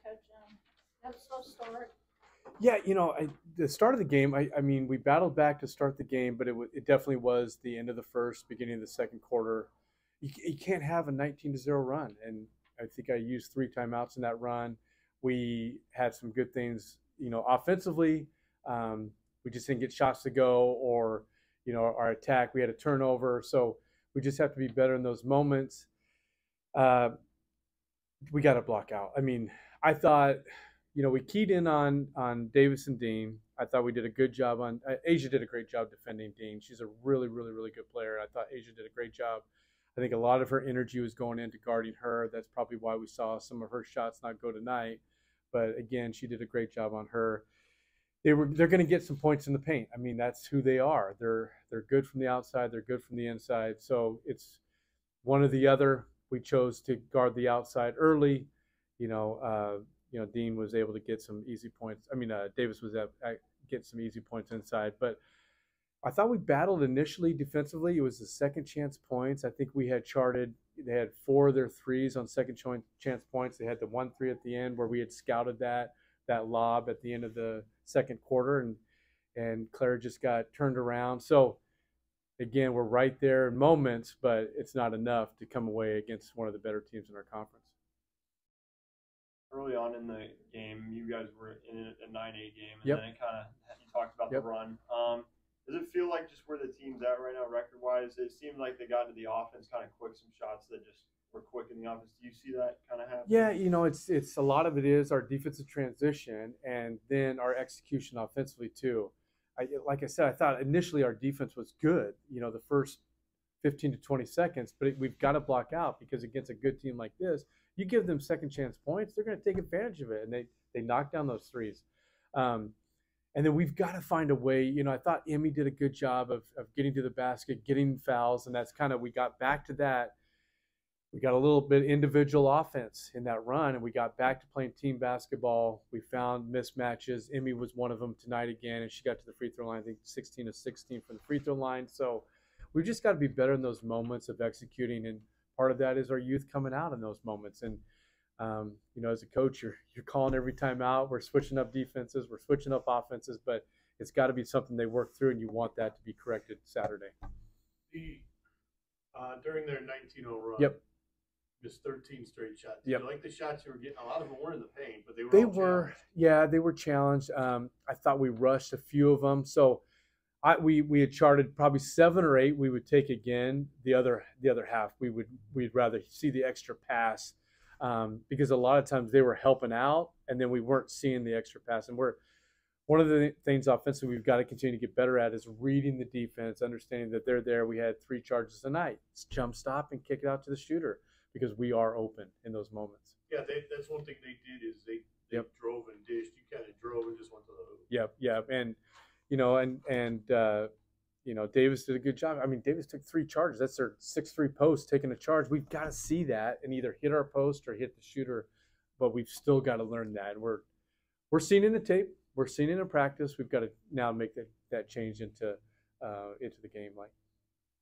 Coach. That slow start. Yeah, the start of the game, I mean, we battled back to start the game, but it definitely was the end of the first, beginning of the second quarter. You can't have a 19-0 run, and I think I used 3 timeouts in that run. We had some good things, offensively. We just didn't get shots to go, or our attack. We had a turnover, so we just have to be better in those moments. Uh, we got to block out. I mean, I thought, we keyed in on Davis and Dean. I thought we did a good job on Asia did a great job defending Dean. She's a really, really, really good player. I thought Asia did a great job. I think a lot of her energy was going into guarding her. That's probably why we saw some of her shots not go tonight. But again, she did a great job on her. They're going to get some points in the paint. I mean, that's who they are. They're good from the outside. They're good from the inside. So it's one or the other. We chose to guard the outside early. Dean was able to get some easy points. I mean, Davis was get some easy points inside. But I thought we battled initially defensively. It was the second chance points. I think we had charted. They had 4 of their threes on second chance points. They had the 1-3 at the end where we had scouted that lob at the end of the second quarter, and Claire just got turned around. So again, we're right there in moments, but it's not enough to come away against one of the better teams in our conference. Early on in the game, you guys were in a 9-8 game, and Yep. then you talked about Yep. the run. Does it feel like just where the team's at right now, record-wise? It seemed like they got to the offense kind of quick, some shots that just were quick in the offense. Do you see that kind of happen? Yeah, it's a lot of it is our defensive transition and then our execution offensively too. Like I said, I thought initially our defense was good, the first 15 to 20 seconds, but we've got to block out because against a good team like this, you give them second chance points, they're going to take advantage of it, and they knock down those threes. And then we've got to find a way. I thought Emmy did a good job of getting to the basket, getting fouls, and that's kind of we got back to that. We got a little bit individual offense in that run, and we got back to playing team basketball. We found mismatches. Emmy was one of them tonight again, and she got to the free throw line, I think 16 of 16 from the free throw line. So we've just got to be better in those moments of executing, and part of that is our youth coming out in those moments. And as a coach, you're calling every time out. We're switching up defenses, we're switching up offenses, but it's got to be something they work through, and you want that to be corrected Saturday. During their 19-0 run, yep, missed 13 straight shots. Yep. You like the shots you were getting? A lot of them weren't in the paint, but they were they were challenged. I thought we rushed a few of them, so we had charted probably 7 or 8 we would take again. The other half we'd rather see the extra pass. Because a lot of times they were helping out, and then we weren't seeing the extra pass. And one of the things offensively we've got to continue to get better at is reading the defense, understanding that they're there. We had 3 charges tonight. It's jump stop and kick it out to the shooter because we are open in those moments. Yeah, that's one thing they did is they Yep. drove and dished. You kind of drove and just went to the hoop. Yep. And Davis did a good job. I mean, Davis took 3 charges. That's their 6-3 post taking a charge. We've got to see that and either hit our post or hit the shooter, but we've still got to learn that. And we're seeing it in the tape. We're seeing it in practice. We've got to now make that change into the game. Like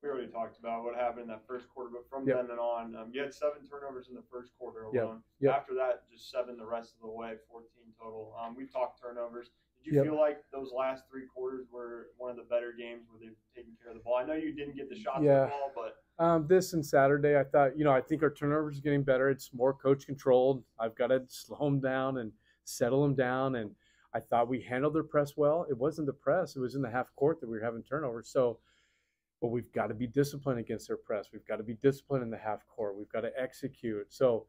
we already talked about what happened in that first quarter, but from Yep. then and on, you had 7 turnovers in the first quarter alone. Yep. After that, just 7 the rest of the way, 14 total. We talked turnovers. Did you Yep. feel like those last 3 quarters were one of the better games where they've taken care of the ball? I know you didn't get the shots of the ball, but this and Saturday, I thought, I think our turnovers are getting better. It's more coach controlled. I've got to slow them down and settle them down. And I thought we handled their press well. It wasn't the press. It was in the half court that we were having turnovers. So, but we've got to be disciplined against their press. We've got to be disciplined in the half court. We've got to execute. So,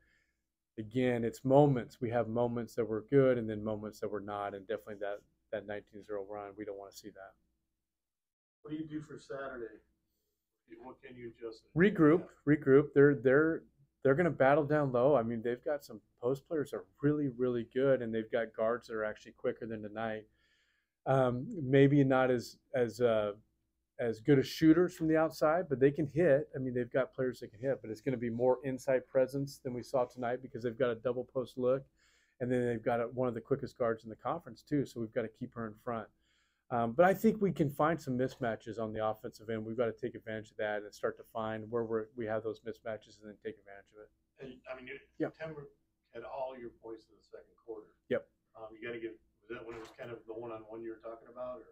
again, it's moments. We have moments that were good and then moments that were not. And definitely that 19-0 run, we don't want to see that. What do you do for Saturday? What can you adjust? Regroup. They're going to battle down low. I mean, they've got some post players that are really, really good, and they've got guards that are actually quicker than tonight. Maybe not as good as shooters from the outside, but they can hit. I mean, they've got players that can hit, but it's going to be more inside presence than we saw tonight because they've got a double post look, and then they've got one of the quickest guards in the conference too. So we've got to keep her in front. But I think we can find some mismatches on the offensive end. We've got to take advantage of that and start to find where we have those mismatches and then take advantage of it. And I mean, Yep. September had all your points in the second quarter.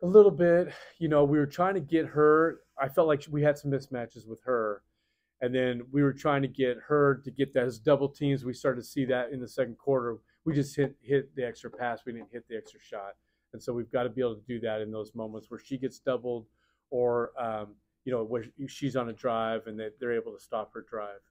A little bit. You know, we were trying to get her. I felt like we had some mismatches with her, and then we were trying to get her to get those double teams. We started to see that in the second quarter. We just hit the extra pass. We didn't hit the extra shot, and so we've got to be able to do that in those moments where she gets doubled, or you know, where she's on a drive and they're able to stop her drive.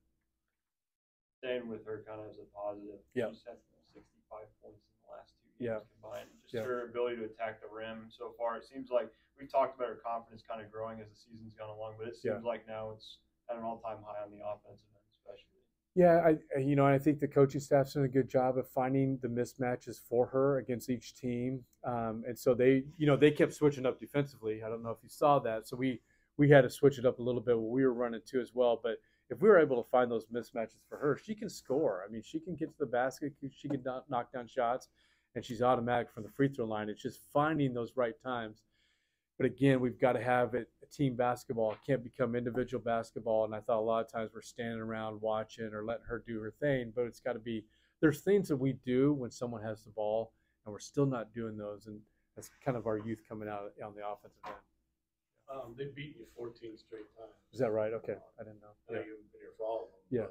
Staying with her kind of as a positive. Yeah. She's had 65 points in the last 2 games combined. Just Yeah. her ability to attack the rim so far. It seems like we've talked about her confidence kind of growing as the season's gone along, but it seems like now it's at an all-time high on the offensive end, especially. Yeah, you know, I think the coaching staff's done a good job of finding the mismatches for her against each team, and so they kept switching up defensively. I don't know if you saw that, so we had to switch it up a little bit. What we were running too as well, but if we were able to find those mismatches for her, she can score. I mean, she can get to the basket, she can knock down shots, and she's automatic from the free throw line. It's just finding those right times. But again, we've got to have it a team basketball. It can't become individual basketball. And I thought a lot of times we're standing around watching or letting her do her thing. But it's got to be, there's things that we do when someone has the ball, and we're still not doing those. And that's kind of our youth coming out on the offensive end. They've beaten you 14 straight times. Is that right? Okay, I didn't know. I know you haven't been here for all of them. Yeah.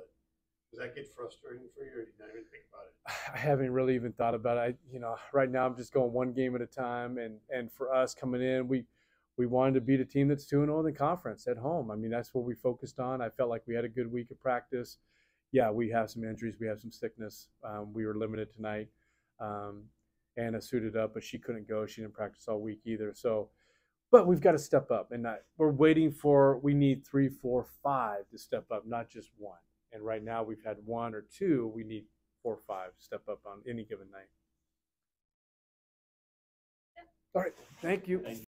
Does that get frustrating for you, or do you not even think about it? I haven't really even thought about it. Right now I'm just going one game at a time. And for us coming in, we wanted to beat a team that's 2-0 in the conference at home. I mean, that's what we focused on. I felt like we had a good week of practice. Yeah, we have some injuries. We have some sickness. We were limited tonight. Anna suited up, but she couldn't go. She didn't practice all week either. So, but we've got to step up. And we're waiting we need 3, 4, 5 to step up, not just one. And right now we've had 1 or 2. We need 4 or 5 to step up on any given night. All right. Thank you.